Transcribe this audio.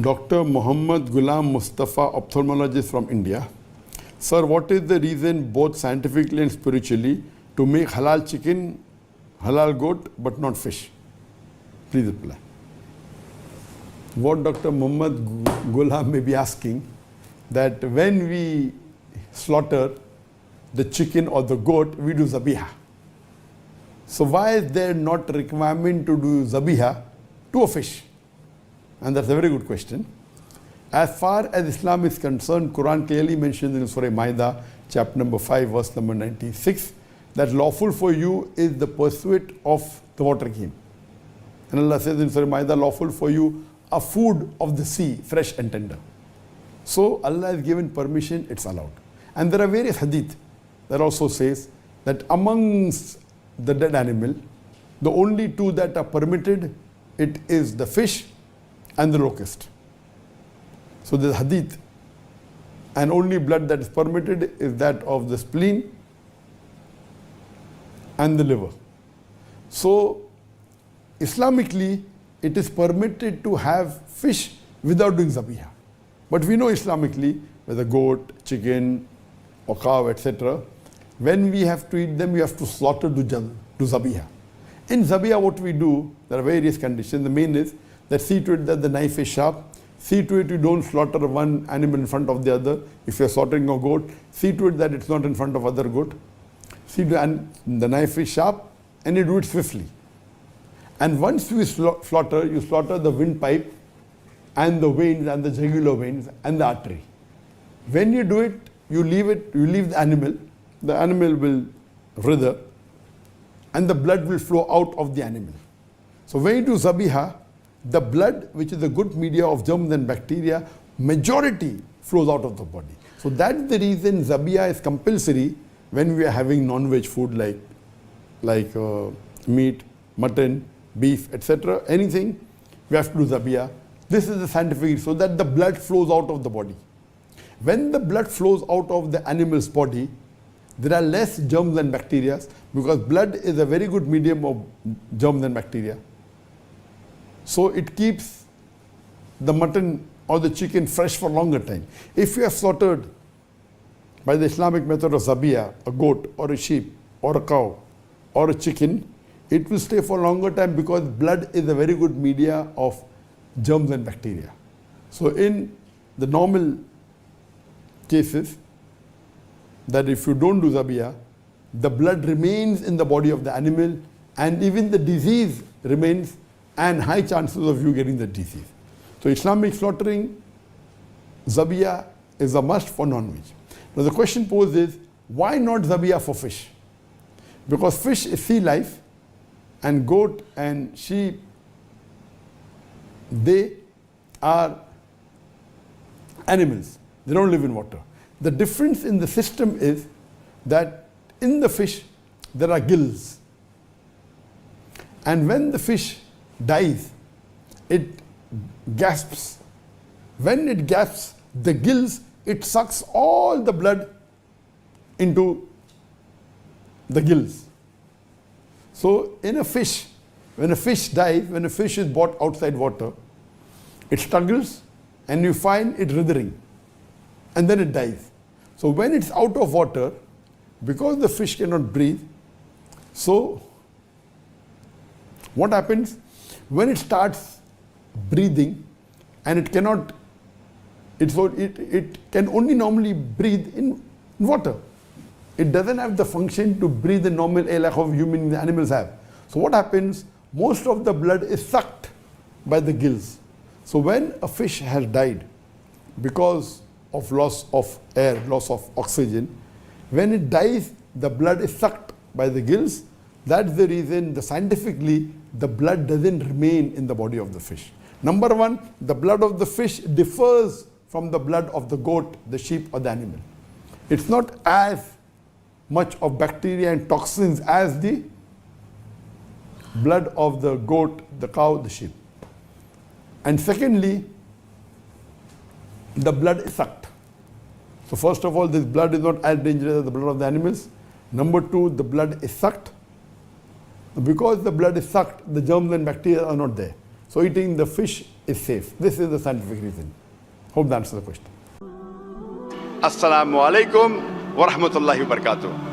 Dr. Muhammad Ghulam Mustafa, ophthalmologist from India. Sir, what is the reason both scientifically and spiritually to make halal chicken, halal goat, but not fish? Please reply. What Dr. Muhammad Ghulam may be asking, that when we slaughter the chicken or the goat, we do zabiha. So why is there not a requirement to do zabiha to a fish? And that's a very good question. As far as Islam is concerned, Qur'an clearly mentions in Surah Ma'idah, chapter number 5, verse number 96, that lawful for you is the pursuit of the water game. And Allah says in Surah Ma'idah, lawful for you are food of the sea, fresh and tender. So Allah has given permission, it's allowed. And there are various hadith that also says that amongst the dead animal, the only two that are permitted, it is the fish and the locust. So the hadith, and only blood that is permitted is that of the spleen and the liver. So Islamically, it is permitted to have fish without doing zabiha. But we know Islamically, whether goat, chicken, or cow, etc., when we have to eat them, we have to slaughter to zabiha. In zabiha, what we do, there are various conditions. The main is that see to it that the knife is sharp. See to it you don't slaughter one animal in front of the other. If you are slaughtering a goat, see to it that it's not in front of other goat. See to and the knife is sharp, and you do it swiftly. And once you slaughter the windpipe and the veins and the jugular veins and the artery. When you do it, you leave the animal will writhe, and the blood will flow out of the animal. So when you do zabiha, the blood, which is a good media of germs and bacteria, majority flows out of the body. So that's the reason zabiha is compulsory when we are having non-veg food like meat, mutton, beef, etc. Anything, we have to do zabiha. This is the scientific, so that the blood flows out of the body. When the blood flows out of the animal's body, there are less germs and bacteria, because blood is a very good medium of germs and bacteria. So it keeps the mutton or the chicken fresh for longer time. If you have slaughtered by the Islamic method of zabiya, a goat or a sheep or a cow or a chicken, it will stay for longer time because blood is a very good media of germs and bacteria. So in the normal cases, that if you don't do zabiya, the blood remains in the body of the animal, and even the disease remains, and high chances of you getting the disease. So Islamic slaughtering, zabiya is a must for non-veg. Now the question posed is, why not zabiya for fish? Because fish is sea life, and goat and sheep, they are animals. They don't live in water. The difference in the system is that in the fish, there are gills. And when the fish dies, it gasps. When it gasps, the gills, it sucks all the blood into the gills. So in a fish, when a fish dies, when a fish is brought outside water, it struggles and you find it writhing, and then it dies. So when it's out of water, because the fish cannot breathe, so what happens? When it starts breathing, and it cannot, it can only normally breathe in water. It doesn't have the function to breathe the normal air like how human animals have. So what happens? Most of the blood is sucked by the gills. So when a fish has died because of loss of air, loss of oxygen, when it dies, the blood is sucked by the gills. That's the reason scientifically the blood doesn't remain in the body of the fish. Number one, the blood of the fish differs from the blood of the goat, the sheep, or the animal. It's not as much of bacteria and toxins as the blood of the goat, the cow, the sheep. And secondly, the blood is sucked. So first of all, this blood is not as dangerous as the blood of the animals. Number two, the blood is sucked. Because the blood is sucked, the germs and bacteria are not there. So eating the fish is safe. This is the scientific reason. Hope that answers the question. Assalamu alaikum wa rahmatullahi wa barakatuh.